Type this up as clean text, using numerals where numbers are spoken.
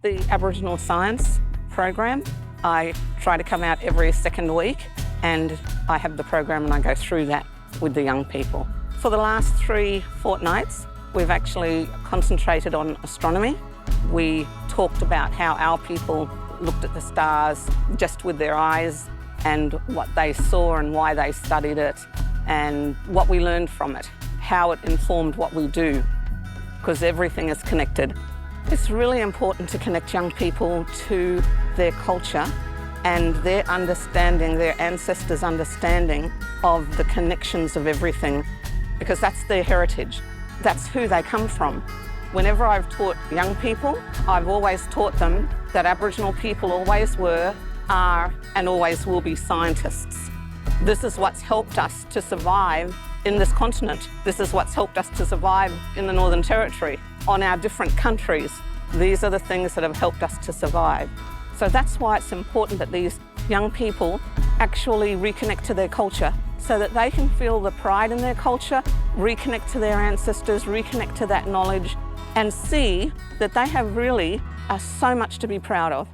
the Aboriginal Science program. I try to come out every second week and I have the program and I go through that with the young people. For the last 3 fortnights, we've actually concentrated on astronomy. We talked about how our people looked at the stars just with their eyes and what they saw and why they studied it and what we learned from it, how it informed what we do, because everything is connected. It's really important to connect young people to their culture and their understanding, their ancestors' understanding of the connections of everything, because that's their heritage. That's who they come from. Whenever I've taught young people, I've always taught them that Aboriginal people always were, are, and always will be scientists. This is what's helped us to survive in this continent. This is what's helped us to survive in the Northern Territory, on our different countries. These are the things that have helped us to survive. So that's why it's important that these young people actually reconnect to their culture so that they can feel the pride in their culture, reconnect to their ancestors, reconnect to that knowledge, and see that they have really so much to be proud of.